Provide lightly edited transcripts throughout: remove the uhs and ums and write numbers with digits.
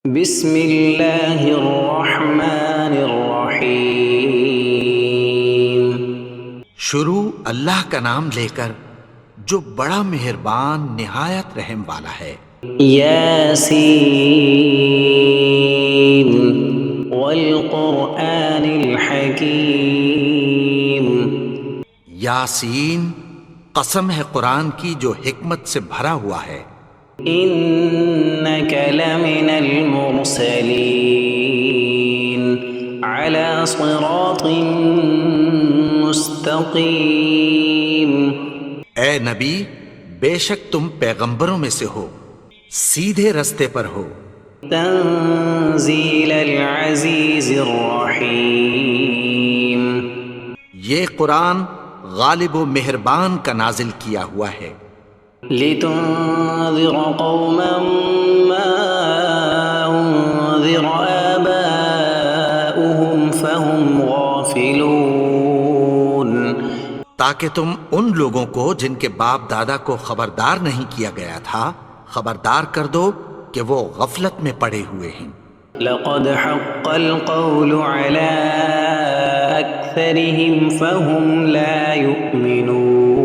بسم اللہ الرحمن الرحیم۔ شروع اللہ کا نام لے کر جو بڑا مہربان نہایت رحم والا ہے۔ یاسین والقرآن الحکیم۔ یاسین، قسم ہے قرآن کی جو حکمت سے بھرا ہوا ہے۔ انک لمن المرسلین علی صراط مستقیم۔ اے نبی، بے شک تم پیغمبروں میں سے ہو، سیدھے رستے پر ہو۔ تنزیل العزیز الرحیم۔ یہ قرآن غالب و مہربان کا نازل کیا ہوا ہے۔ لتنذر قوما ما انذر آباؤهم فهم غافلون۔ تاکہ تم ان لوگوں کو جن کے باپ دادا کو خبردار نہیں کیا گیا تھا خبردار کر دو کہ وہ غفلت میں پڑے ہوئے ہیں۔ لقد حق القول على أكثرهم فهم لا يؤمنون۔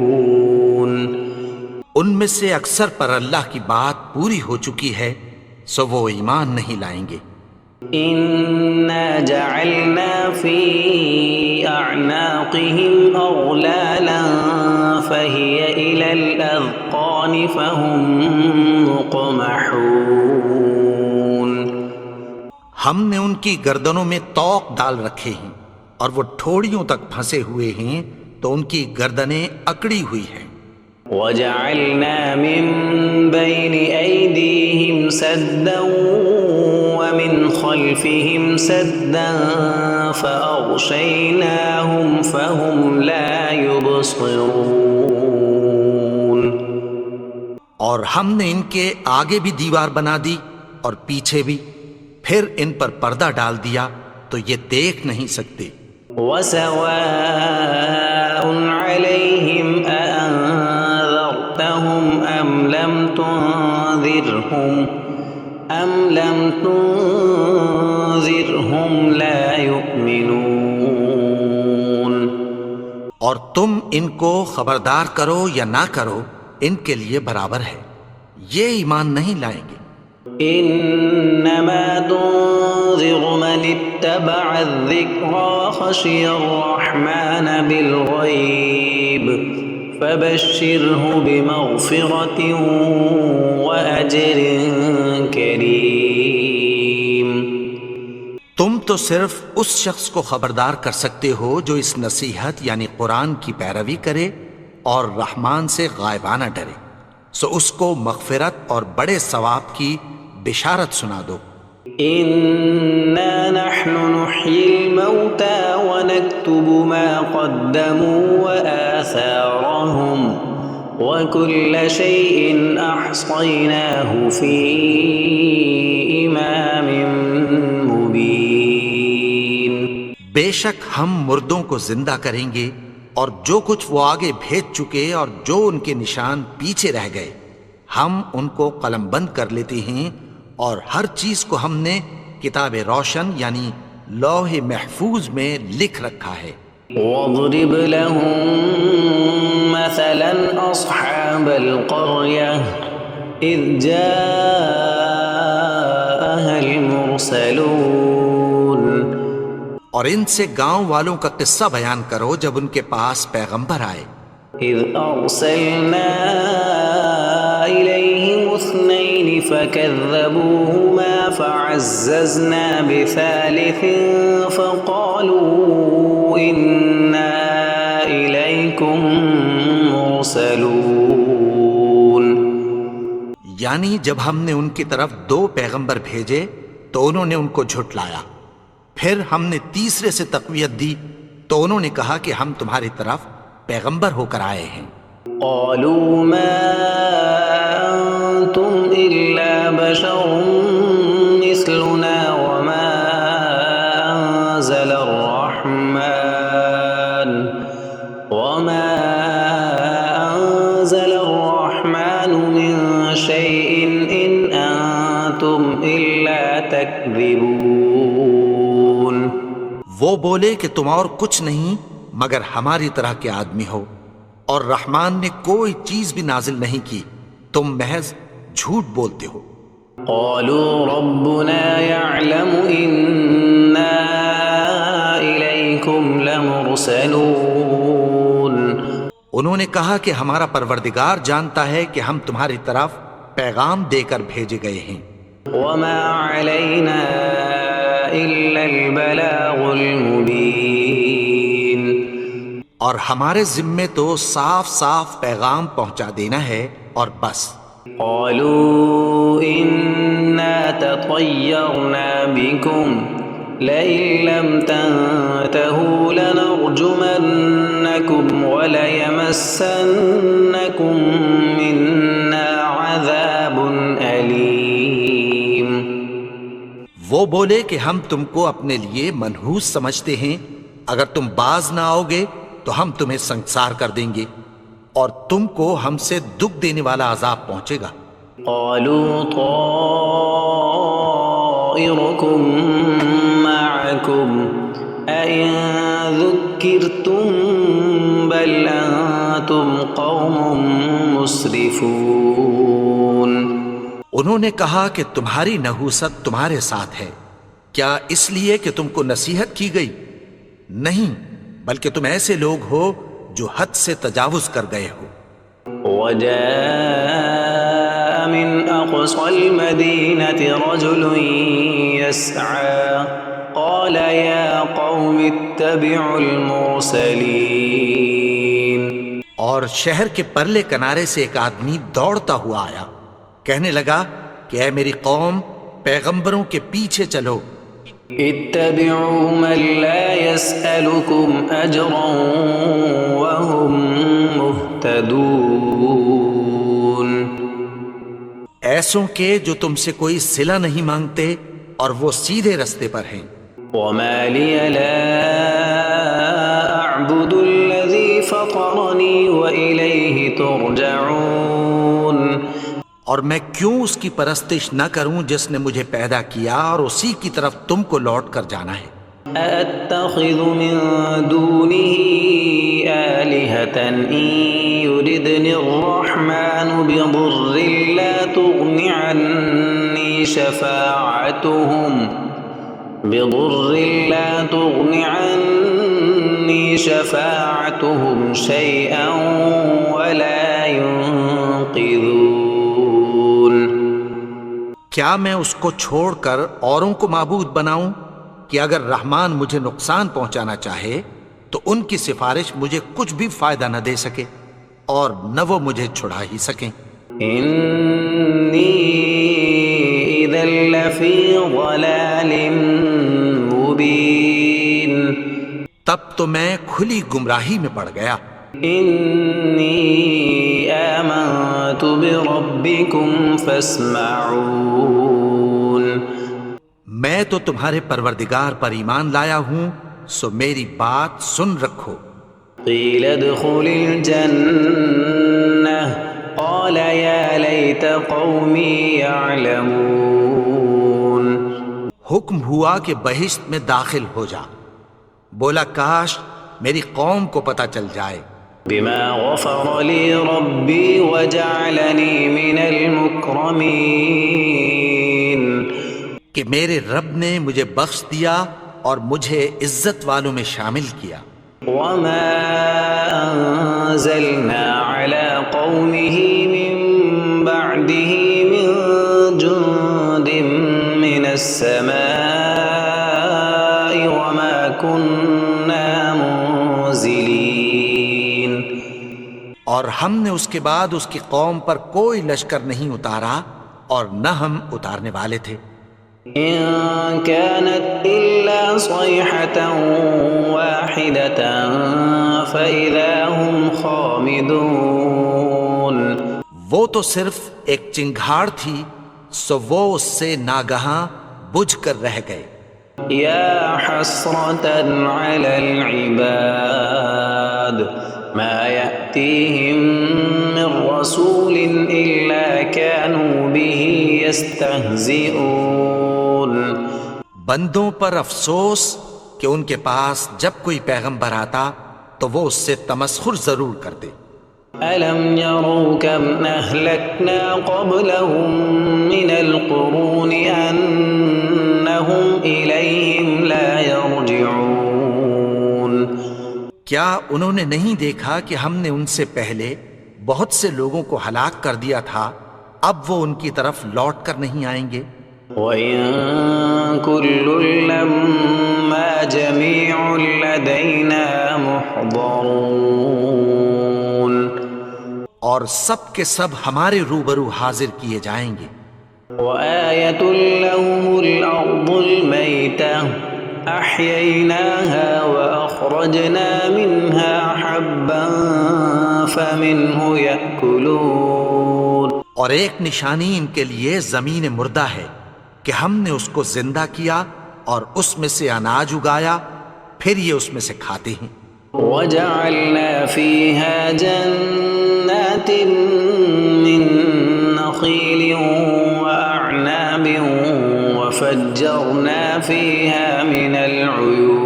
ان میں سے اکثر پر اللہ کی بات پوری ہو چکی ہے سو وہ ایمان نہیں لائیں گے۔ إنا جعلنا في أعناقهم أغلالا فهي إلى الأذقان فهم مقمحون۔ ہم نے ان کی گردنوں میں طوق ڈال رکھے ہیں اور وہ ٹھوڑیوں تک پھنسے ہوئے ہیں تو ان کی گردنیں اکڑی ہوئی ہیں۔ وجعلنا من بين أيديهم سدا ومن خلفهم سدا فأغشيناهم فهم لا يبصرون۔ اور ہم نے ان کے آگے بھی دیوار بنا دی اور پیچھے بھی، پھر ان پر پردہ ڈال دیا تو یہ دیکھ نہیں سکتے۔ وسواء عليهم أأنذرتهم أم لم تنذرهم لا يؤمنون۔ اور تم ان کو خبردار کرو یا نہ کرو ان کے لیے برابر ہے، یہ ایمان نہیں لائیں گے۔ انما تنذر من اتبع الذکر وخشی الرحمن بالغیب فبشرہ بمغفرۃ واجر کریم۔ تم تو صرف اس شخص کو خبردار کر سکتے ہو جو اس نصیحت یعنی قرآن کی پیروی کرے اور رحمان سے غائبانہ ڈرے، سو اس کو مغفرت اور بڑے ثواب کی بشارت سنا دو۔ انا نحن نحيي الموتى ونكتب ما قدموا وآثارهم وكل شيء احصيناه في امام مبين۔ بے شک ہم مردوں کو زندہ کریں گے اور جو کچھ وہ آگے بھیج چکے اور جو ان کے نشان پیچھے رہ گئے ہم ان کو قلم بند کر لیتے ہیں، اور ہر چیز کو ہم نے کتاب روشن یعنی لوح محفوظ میں لکھ رکھا ہے۔ واضرب لهم مثلا اصحاب القرية اذ جاءها المرسلون۔ اور ان سے گاؤں والوں کا قصہ بیان کرو جب ان کے پاس پیغمبر آئے۔ اذ ارسلنا الیہم اثنین فکذبوہما فعززنا بثالث فقالوا انا الیکم مرسلون۔ یعنی جب ہم نے ان کی طرف 2 پیغمبر بھیجے تو انہوں نے ان کو جھٹلایا، پھر ہم نے تیسرے سے تقویت دی تو انہوں نے کہا کہ ہم تمہاری طرف پیغمبر ہو کر آئے ہیں۔ قالوا ما انتم الا بشر مثلنا وما انزل الرحمن من شيء ان انتم الا تكذبون وہ بولے کہ تم اور کچھ نہیں مگر ہماری طرح کے آدمی ہو، اور رحمان نے کوئی چیز بھی نازل نہیں کی، تم محض جھوٹ بولتے ہو۔ قالوا ربنا يعلم إنا إليكم لمرسلون انہوں نے کہا کہ ہمارا پروردگار جانتا ہے کہ ہم تمہاری طرف پیغام دے کر بھیجے گئے ہیں، وما علينا إلا البلاغ المبين اور ہمارے ذمے تو صاف صاف پیغام پہنچا دینا ہے اور بس۔ قالوا إنا تطيرنا بكم لئن لم تنتهوا لنرجمنكم وليمسنكم منا عذاب أليم وہ بولے کہ ہم تم کو اپنے لیے منحوس سمجھتے ہیں، اگر تم باز نہ آؤ گے تو ہم تمہیں سنگسار کر دیں گے اور تم کو ہم سے دکھ دینے والا عذاب پہنچے گا۔ قالوا طائركم معكم أئن ذكرتم بل أنتم قوم مسرفون انہوں نے کہا کہ تمہاری نحوست تمہارے ساتھ ہے، کیا اس لیے کہ تم کو نصیحت کی گئی؟ نہیں، بلکہ تم ایسے لوگ ہو جو حد سے تجاوز کر گئے ہو۔ وجاء من أقصى المدينة رجل يسعى قال يا قوم اتبعوا المرسلين اور شہر کے پرلے کنارے سے ایک آدمی دوڑتا ہوا آیا، کہنے لگا کہ اے میری قوم، پیغمبروں کے پیچھے چلو۔ اتبعوا من لا يسألكم أجرا وهم مهتدون ایسوں کے جو تم سے کوئی صلہ نہیں مانگتے اور وہ سیدھے رستے پر ہیں۔ وما لي لا أعبد الذي فطرني وإليه ترجعون اور میں کیوں اس کی پرستش نہ کروں جس نے مجھے پیدا کیا اور اسی کی طرف تم کو لوٹ کر جانا ہے۔ أأتخذ من دونه آلهة إن يردني الرحمن بضر لا تغن عني شفاعتهم شيئا ولا ينقذون کیا میں اس کو چھوڑ کر اوروں کو معبود بناؤں کہ اگر رحمان مجھے نقصان پہنچانا چاہے تو ان کی سفارش مجھے کچھ بھی فائدہ نہ دے سکے اور نہ وہ مجھے چھڑا ہی سکیں۔ إني إذا لفي ضلال مبين تب تو میں کھلی گمراہی میں پڑ گیا۔ إني آمنت بربكم فاسمعون میں تو تمہارے پروردگار پر ایمان لایا ہوں، سو میری بات سن رکھو۔ قيل ادخل الجنة قال يا ليت قومي يعلمون حکم ہوا کہ بہشت میں داخل ہو جا، بولا کاش میری قوم کو پتہ چل جائے۔ بما غفر لي ربي وجعلني من المكرمين کہ میرے رب نے مجھے بخش دیا اور مجھے عزت والوں میں شامل کیا۔ وما أنزلنا على قومه من بعده من جند من السماء وما كنا منزلين اور ہم نے اس کے بعد اس کی قوم پر کوئی لشکر نہیں اتارا اور نہ ہم اتارنے والے تھے۔ إن كانت إلا صيحة واحدة فإذا هم خامدون وہ تو صرف ایک چنگھاڑ تھی، سو وہ اس سے ناگہاں بجھ کر رہ گئے۔ يا حسرة على العباد ما يأتيهم من رسول إلا كانوا به يستهزئون بندوں پر افسوس کہ ان کے پاس جب کوئی پیغمبر آتا تو وہ اس سے تمسخر ضرور کرتے۔ ألم يروا كم أهلكنا قبلهم من القرون أنهم إليهم لا يرجعون کیا انہوں نے نہیں دیکھا کہ ہم نے ان سے پہلے بہت سے لوگوں کو ہلاک کر دیا تھا، اب وہ ان کی طرف لوٹ کر نہیں آئیں گے؟ وَإِن كُلٌّ لَّمَّا جَمِيعٌ لَّدَيْنَا مُحْضَرُونَ اور سب کے سب ہمارے روبرو حاضر کیے جائیں گے۔ وَآيَةٌ لَّهُمُ الْأَرْضُ الْمَيْتَةُ أَحْيَيْنَاهَا وَأَخْرَجْنَا مِنْهَا حَبًّا فَمِنْهُ يَأْكُلُونَ اور ایک نشانی ان کے لیے زمین مردہ ہے کہ ہم نے اس کو زندہ کیا اور اس میں سے اناج اگایا، پھر یہ اس میں سے کھاتے ہیں۔ وَجَعَلْنَا فِيهَا جَنَّاتٍ مِّن نَّخِيلٍ وَأَعْنَابٍ وَفَجَّرْنَا فِيهَا مِنَ الْعُيُونِ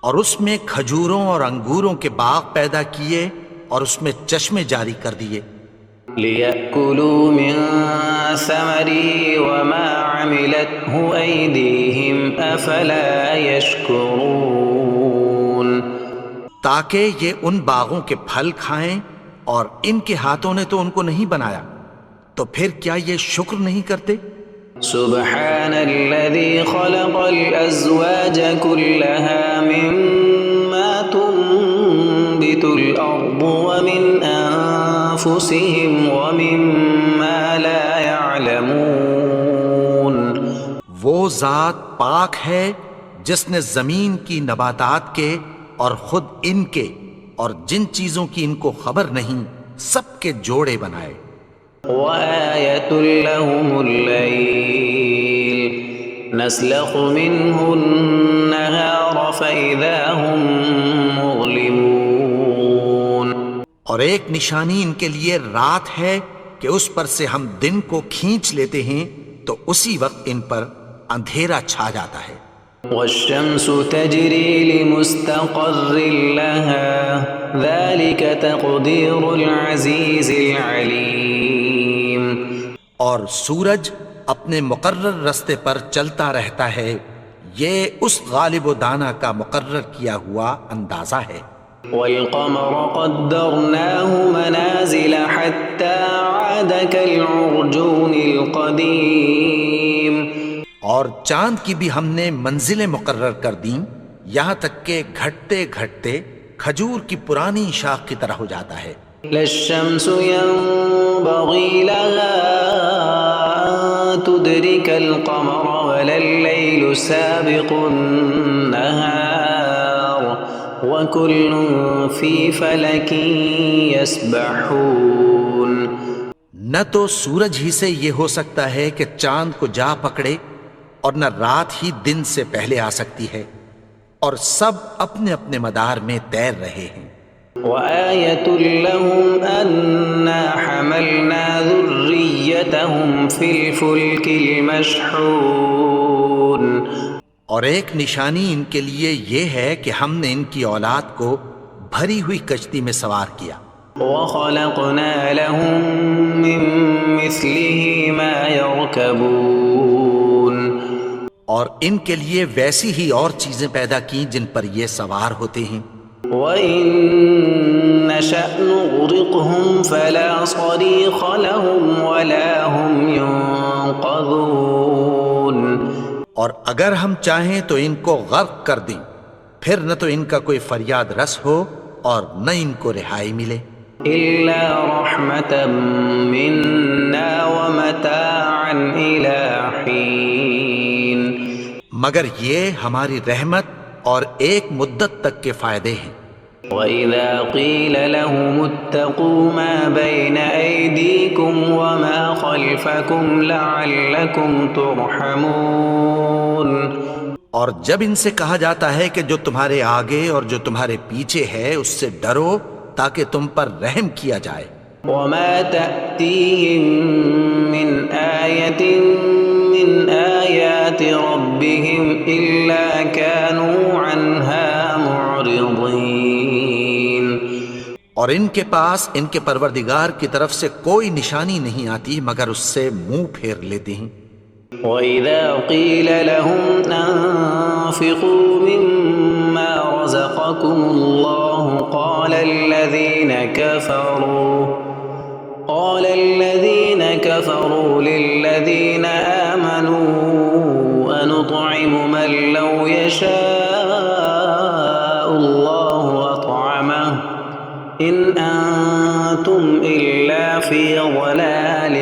اور اس میں کھجوروں اور انگوروں کے باغ پیدا کیے اور اس میں چشمے جاری کر دیے، لِيَأْكُلُوا مِن ثَمَرِهِ وَمَا عَمِلَتْهُ أَيْدِيهِمْ أَفَلَا يَشْكُرُونَ تاکہ یہ ان باغوں کے پھل کھائیں، اور ان کے ہاتھوں نے تو ان کو نہیں بنایا، تو پھر کیا یہ شکر نہیں کرتے؟ سبحان الذي خلق الأزواج كلها مما تنبت الأرض ومن أنفسهم ومما لا يعلمون وہ ذات پاک ہے جس نے زمین کی نباتات کے اور خود ان کے اور جن چیزوں کی ان کو خبر نہیں سب کے جوڑے بنائے۔ وآية لهم الليل نسلخ منه النهار فإذا هم مظلمون اور ایک نشانی ان کے لیے رات ہے کہ اس پر سے ہم دن کو کھینچ لیتے ہیں تو اسی وقت ان پر اندھیرا چھا جاتا ہے۔ والشمس تجري لمستقر لها ذلك تقدير العزيز العليم اور سورج اپنے مقرر رستے پر چلتا رہتا ہے، یہ اس غالب و دانا کا مقرر کیا ہوا اندازہ ہے۔ والقمر قدرناه منازل حتى عاد كالعرجون القديم اور چاند کی بھی ہم نے منزلیں مقرر کر دیں، یہاں تک کہ گھٹتے گھٹتے کھجور کی پرانی شاخ کی طرح ہو جاتا ہے۔ لا الشمس ينبغي لها أن تدرك القمر ولا الليل سابق النهار وكل في فلك يسبحون نہ تو سورج ہی سے یہ ہو سکتا ہے کہ چاند کو جا پکڑے، اور نہ رات ہی دن سے پہلے آ سکتی ہے، اور سب اپنے اپنے مدار میں تیر رہے ہیں۔ وآية لهم أنا حملنا ذريتهم في الفلك المشحون اور ایک نشانی ان کے لیے یہ ہے کہ ہم نے ان کی اولاد کو بھری ہوئی کشتی میں سوار کیا۔ وخلقنا لهم من مثله ما يركبون اور ان کے لیے ویسی ہی اور چیزیں پیدا کی جن پر یہ سوار ہوتے ہیں۔ وَإِن نَّشَأْ نُغْرِقْهُمْ فَلَا صَرِيخَ لَهُمْ وَلَا هُمْ يُنقَذُونَ اور اگر ہم چاہیں تو ان کو غرق کر دیں، پھر نہ تو ان کا کوئی فریاد رس ہو اور نہ ان کو رہائی ملے۔ إِلَّا رَحْمَةً مِّنَّا وَمَتَاعًا إِلَىٰ حِينٍ مگر یہ ہماری رحمت اور ایک مدت تک کے فائدے ہیں۔ وَإِذَا قِيلَ لَهُمُ اتَّقُوا مَا بَيْنَ أَيْدِيكُمْ وَمَا خَلْفَكُمْ لَعَلَّكُمْ تُرْحَمُونَ اور جب ان سے کہا جاتا ہے کہ جو تمہارے آگے اور جو تمہارے پیچھے ہے اس سے ڈرو تاکہ تم پر رحم کیا جائے۔ وما تأتيهم من آية من آيات ربهم إلا كانوا عنها معرضين۔ اور ان کے پاس ان کے پروردگار کی طرف سے کوئی نشانی نہیں آتی مگر اس سے منہ پھیر لیتے ہیں۔ وَإِذَا قِيلَ لَهُمْ أَنفِقُوا مِمَّا رَزَقَكُمُ اللَّهُ قَالَ الَّذِينَ كَفَرُوا لِلَّذِينَ آمَنُوا أَنُطْعِمُ مَن لَّوْ يَشَاءُ اللَّهُ أَطْعَمَهُ إِنْ أَنتُمْ إِلَّا فِي ضَلَالٍ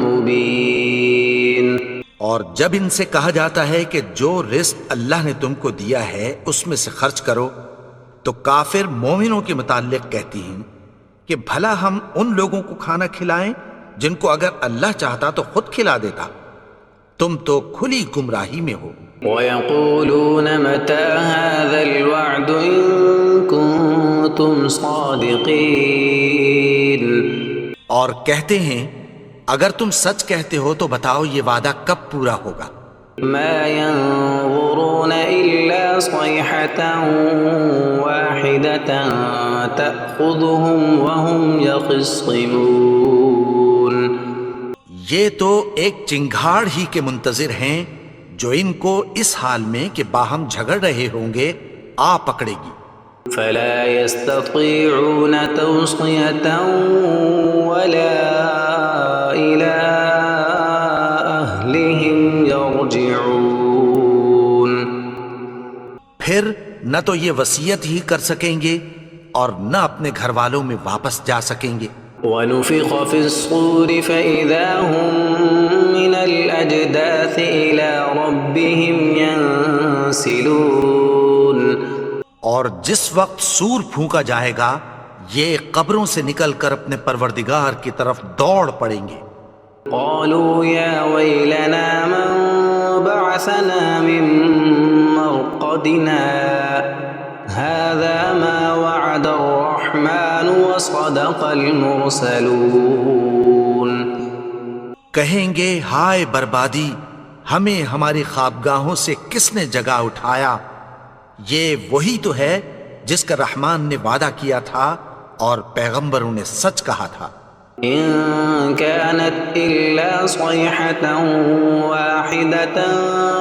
مُّبِينٍ۔ اور جب ان سے کہا جاتا ہے کہ جو رزق اللہ نے تم کو دیا ہے اس میں سے خرچ کرو، تو کافر مومنوں کے متعلق کہتی ہیں کہ بھلا ہم ان لوگوں کو کھانا کھلائیں جن کو اگر اللہ چاہتا تو خود کھلا دیتا، تم تو کھلی گمراہی میں ہو۔ وَيَقُولُونَ مَتَى هَذَا الْوَعْدُ إِن كُنتُمْ صَادِقِينَ۔ اور کہتے ہیں اگر تم سچ کہتے ہو تو بتاؤ یہ وعدہ کب پورا ہوگا؟ مَا يَنظُرُونَ إِلَّا صَيْحَةً وَاحِدَةً تَأْخُذُهُمْ وَهُمْ يَخِصِّمُونَ۔ یہ تو ایک چنگھاڑ ہی کے منتظر ہیں جو ان کو اس حال میں کہ باہم جھگڑ رہے ہوں گے آ پکڑے گی۔ فَلَا يَسْتَطِيعُونَ تَوْصِيَةً وَلَا إِلَىٰ أَهْلِهِمْ يَرْجِعُونَ۔ پھر نہ تو یہ وصیت ہی کر سکیں گے اور نہ اپنے گھر والوں میں واپس جا سکیں گے۔ وَنُفِخَ فِي الصُّورِ فَإِذَا هُم مِّنَ الْأَجْدَاثِ إِلَىٰ رَبِّهِمْ يَنسِلُونَ۔ اور جس وقت سور پھونکا جائے گا یہ قبروں سے نکل کر اپنے پروردگار کی طرف دوڑ پڑیں گے۔ قَالُوا يَا وَيْلَنَا مَن بَعَثَنَا مِن مَّرْقَدِنَا هَٰذَا مَا وَعَدَ الرَّحْمَٰنُ وَصَدَقَ الْمُرْسَلُونَ۔ کہیں گے ہائے بربادی، ہمیں ہماری خوابگاہوں سے کس نے جگا اٹھایا؟ یہ وہی تو ہے جس کا رحمان نے وعدہ کیا تھا اور پیغمبروں نے سچ کہا تھا۔ إِن كَانَتْ إِلَّا صَيْحَةً وَاحِدَةً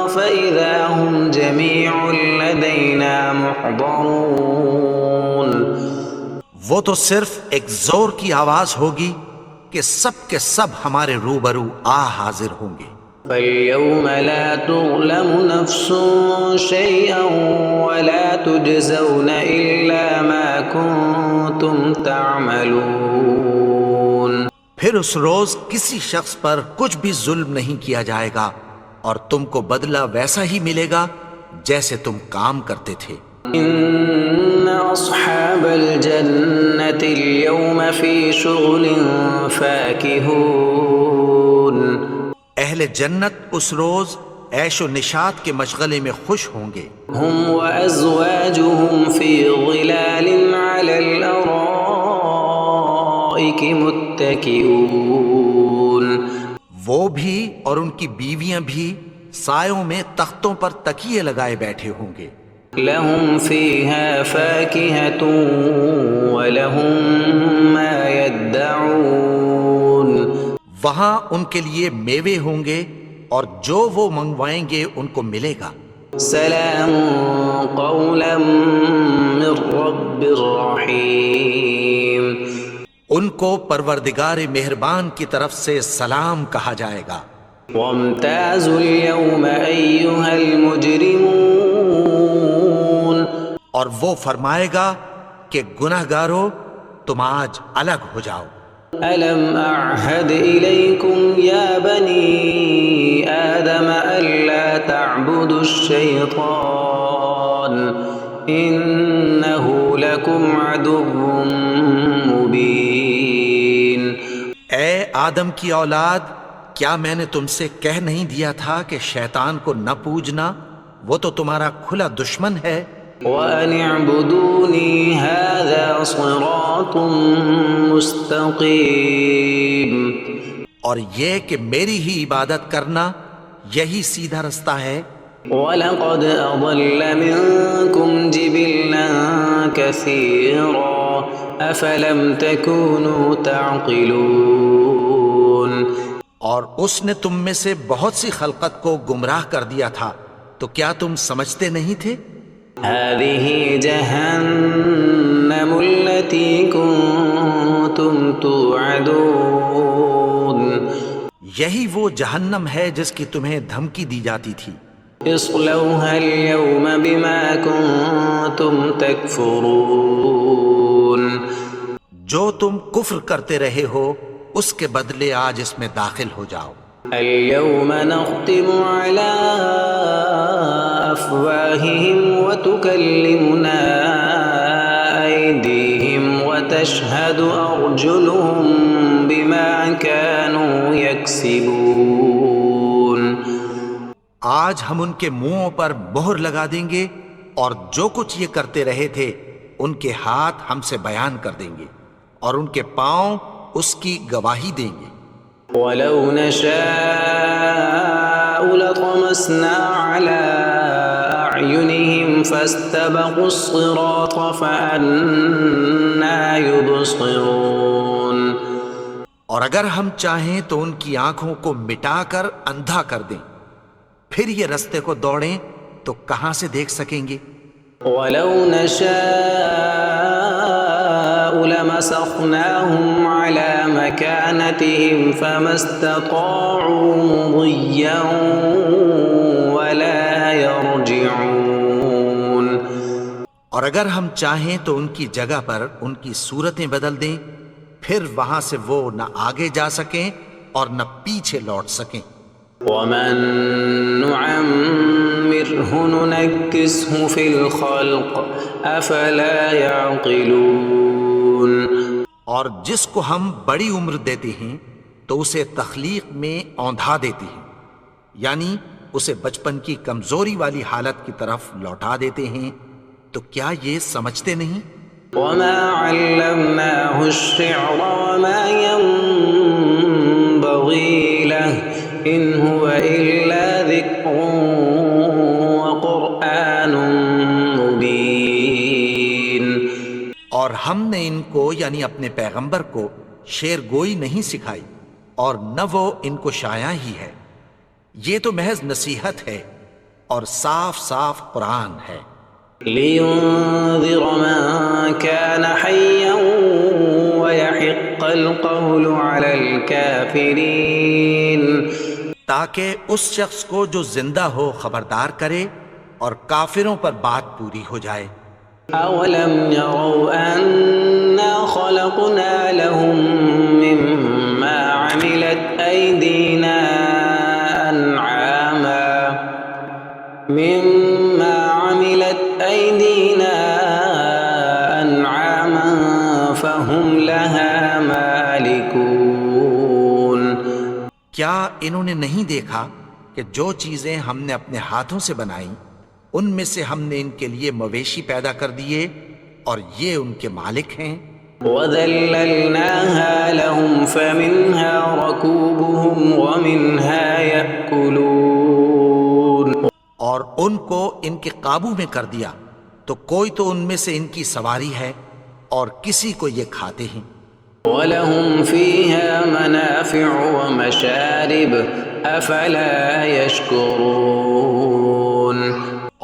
فَإِذَا هُمْ جَمِيعٌ لَّدَيْنَا مُحْضَرُونَ۔ وہ تو صرف ایک زور کی آواز ہوگی کہ سب کے سب ہمارے روبرو آ حاضر ہوں گے۔ فَالْيَوْمَ لَا تُظْلَمُ نَفْسٌ شَيْئًا وَلَا تُجْزَوْنَ إِلَّا مَا كُنتُمْ تَعْمَلُونَ۔ پھر اس روز کسی شخص پر کچھ بھی ظلم نہیں کیا جائے گا اور تم کو بدلہ ویسا ہی ملے گا جیسے تم کام کرتے تھے۔ إِنَّ أَصْحَابَ الْجَنَّةِ الْيَوْمَ فِي شُغُلٍ فَاكِهُونَ۔ اہل جنت اس روز عیش و نشاط کے مشغلے میں خوش ہوں گے۔ هُمْ وَأَزْوَاجُهُمْ فِي ظِلَالٍ عَلَى الْأَرَائِكِ مُتَّكِئُونَ۔ وہ بھی اور ان کی بیویاں بھی سایوں میں تختوں پر تکیے لگائے بیٹھے ہوں گے۔ لَهُمْ فِيهَا فَاكِهَةٌ وَلَهُم مَّا يَدَّعُونَ۔ وہاں ان کے لیے میوے ہوں گے اور جو وہ منگوائیں گے ان کو ملے گا۔ سلام قولا من رب رحیم۔ ان کو پروردگار مہربان کی طرف سے سلام کہا جائے گا۔ وامتازوا اليوم ایھا المجرمون۔ اور وہ فرمائے گا کہ گنہگارو تم آج الگ ہو جاؤ۔ ألم أعهد إليكم يا بني آدم ألا تعبدوا الشيطان إنه لكم عدو مبين۔ اے آدم کی اولاد، کیا میں نے تم سے کہہ نہیں دیا تھا کہ شیطان کو نہ پوجنا؟ وہ تو تمہارا کھلا دشمن ہے. وَأَنِ اعْبُدُونِي هَذَا صِرَاطٌ مُسْتَقِيمٌ. اور یہ کہ میری ہی عبادت کرنا یہی سیدھا رستہ ہے. وَلَقَدْ أَضَلَّ مِنكُمْ جِبِلًّا كَثِيرًا أَفَلَمْ تَكُونُوا تَعْقِلُونَ. اور اس نے تم میں سے بہت سی خلقت کو گمراہ کر دیا تھا، تو کیا تم سمجھتے نہیں تھے؟ هَذِهِ جَهَنَّمُ الَّتِي كُنتُمْ تُوعَدُونَ. یہی وہ جہنم ہے جس کی تمہیں دھمکی دی جاتی تھی. اصلوها اليوم بما كنتم تكفرون. جو تم کفر کرتے رہے ہو اس کے بدلے آج اس میں داخل ہو جاؤ. اليوم نختم على أفواههم وتكلمنا أيديهم وتشهد أرجلهم بما كانوا يكسبون. آج ہم ان کے منہوں پر مہر لگا دیں گے اور جو کچھ یہ کرتے رہے تھے ان کے ہاتھ ہم سے بیان کر دیں گے اور ان کے پاؤں اس کی گواہی دیں گے. وَلَوْ نَشَاءُ لَطَمَسْنَا عَلَىٰ أَعْيُنِهِمْ فَاسْتَبَقُوا الصِّرَاطَ فَأَنَّىٰ يُبْصِرُونَ. اور اگر ہم چاہیں تو ان کی آنکھوں کو مٹا کر اندھا کر دیں، پھر یہ رستے کو دوڑیں تو کہاں سے دیکھ سکیں گے؟ وَلَوْ نَشَاءُ لَمَسَخْنَاهُمْ عَلَىٰ مَكَانَتِهِمْ فَمَا اسْتَطَاعُوا مُضِيًّا وَلَا يَرْجِعُونَ. اور اگر ہم چاہیں تو ان کی جگہ پر ان کی صورتیں بدل دیں، پھر وہاں سے وہ نہ آگے جا سکیں اور نہ پیچھے لوٹ سکیں. وَمَن نُعَمِّرْهُ نُنَكِّسْهُ فِي الْخَلْقِ أَفَلَا يَعْقِلُونَ. اور جس کو ہم بڑی عمر دیتے ہیں تو اسے تخلیق میں اوندھا دیتے ہیں، یعنی اسے بچپن کی کمزوری والی حالت کی طرف لوٹا دیتے ہیں. تو کیا یہ سمجھتے نہیں؟ وَمَا عَلَّمْنَاهُ الشِّعْرَ وَمَا يَنبَغِي لَهُ إِنْ هُوَ إِلَّا ذِكْرٌ وَقُرْآنٌ مُبِينٌ. اور ہم نے ان کو یعنی اپنے پیغمبر کو شعر گوئی نہیں سکھائی اور نہ وہ ان کو شایع ہی ہے. یہ تو محض نصیحت ہے اور صاف صاف قرآن ہے. لِيُنذِرَ مَن كَانَ حَيًّا وَيَحِقَّ الْقَوْلُ عَلَى الْكَافِرِينَ. تاکہ اس شخص کو جو زندہ ہو خبردار کرے اور کافروں پر بات پوری ہو جائے. أَوَلَمْ يَرَوْا أَنَّا خَلَقْنَا لَهُم مِّمَّا عَمِلَتْ أَيْدِينَا أَنْعَامًا فَهُمْ لَهَا مَالِكُونَ. کیا انہوں نے نہیں دیکھا کہ جو چیزیں ہم نے اپنے ہاتھوں سے بنائیں ان میں سے ہم نے ان کے لیے مویشی پیدا کر دیے اور یہ ان کے مالک ہیں. وَذَلَّلْنَاهَا لَهُمْ فَمِنْهَا رَكُوبُهُمْ وَمِنْهَا يَأْكُلُونَ. اور ان کو ان کے قابو میں کر دیا تو کوئی تو ان میں سے ان کی سواری ہے اور کسی کو یہ کھاتے ہیں. وَلَهُمْ فِيهَا مَنَافِعُ وَمَشَارِبُ أَفَلَا يَشْكُرُونَ.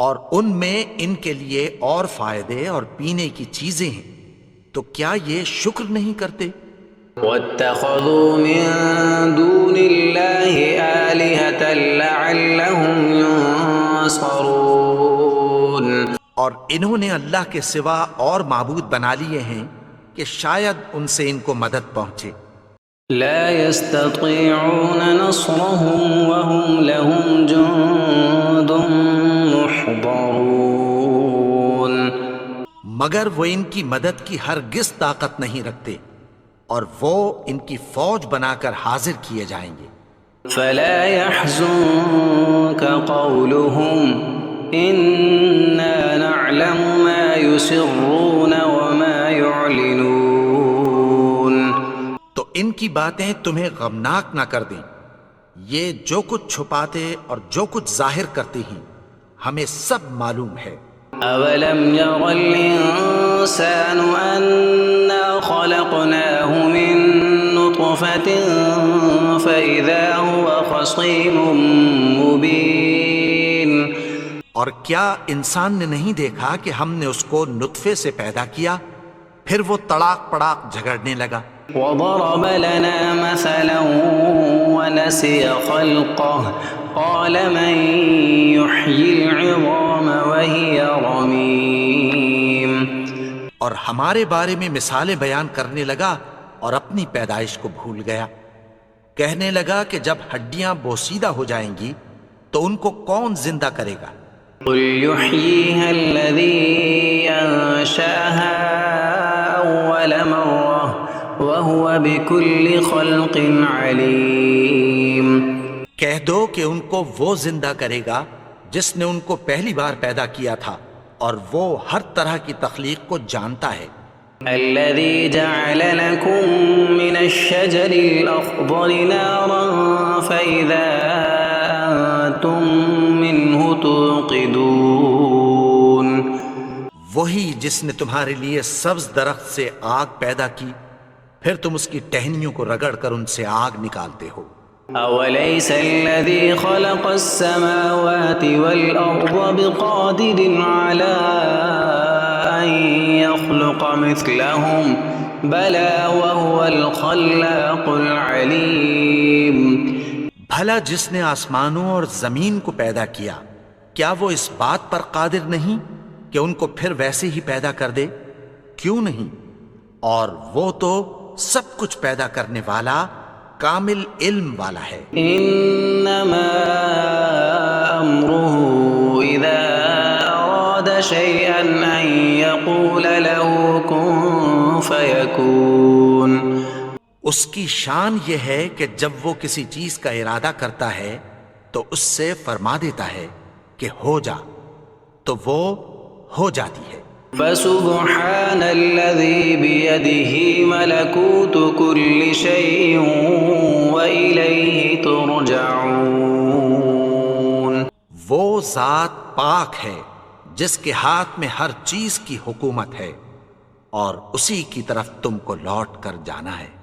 اور ان میں ان کے لیے اور فائدے اور پینے کی چیزیں ہیں، تو کیا یہ شکر نہیں کرتے؟ وَاتَّخَذُوا مِن دُونِ اللَّهِ آلِهَةً لَعَلَّهُمْ يُنصَرُونَ. اور انہوں نے اللہ کے سوا اور معبود بنا لیے ہیں کہ شاید ان سے ان کو مدد پہنچے. لا يستطيعون نصرهم وهم لهم جند محضرون. مگر وہ ان کی مدد کی ہرگز طاقت نہیں رکھتے اور وہ ان کی فوج بنا کر حاضر کیے جائیں گے. فلا يحزنك قولهم إنا نعلم ما يسرون وما يعلنون. تو ان کی باتیں تمہیں غمناک نہ کر دیں، یہ جو کچھ چھپاتے اور جو کچھ ظاہر کرتے ہیں ہمیں سب معلوم ہے۔ أولم ير الإنسان أنا خلقناه من نطفة فإذا هو خصيم مبين. اور کیا انسان نے نہیں دیکھا کہ ہم نے اس کو نطفے سے پیدا کیا پھر وہ تڑاک پڑاک جھگڑنے لگا۔ وضرب لنا مثلا ونسي خلقه قال من يحيي العظام وهي رميم. اور ہمارے بارے میں مثالیں بیان کرنے لگا اور اپنی پیدائش کو بھول گیا، کہنے لگا کہ جب ہڈیاں بوسیدہ ہو جائیں گی تو ان کو کون زندہ کرے گا؟ قل يحييها الذي أنشأها أول مرة وهو بكل خلق عليم. کہہ دو کہ ان کو وہ زندہ کرے گا جس نے ان کو پہلی بار پیدا کیا تھا اور وہ ہر طرح کی تخلیق کو جانتا ہے۔ الذي جعل لكم من الشجر الأخضر نارا فإذا أنتم منه توقدون. وہی جس نے تمہارے لیے سبز درخت سے آگ پیدا کی پھر تم اس کی ٹہنیوں کو رگڑ کر ان سے آگ نکالتے ہو۔ أوليس الذي خلق السماوات والأرض بقادر على أن يخلق مثلهم بلى وهو الخلاق العليم. بھلا جس نے آسمانوں اور زمین کو پیدا کیا کیا وہ اس بات پر قادر نہیں کہ ان کو پھر ویسے ہی پیدا کر دے؟ کیوں نہیں؟ اور وہ تو سب کچھ پیدا کرنے والا کامل علم والا ہے۔ انما امره اذا اراد شيئا ان يقول له كن فيكون. اس کی شان یہ ہے کہ جب وہ کسی چیز کا ارادہ کرتا ہے تو اس سے فرما دیتا ہے کہ ہو جا، تو وہ ہو جاتی ہے۔ فسبحان الذي بيده ملكوت كل شيء وإليه ترجعون. وہ ذات پاک ہے جس کے ہاتھ میں ہر چیز کی حکومت ہے اور اسی کی طرف تم کو لوٹ کر جانا ہے۔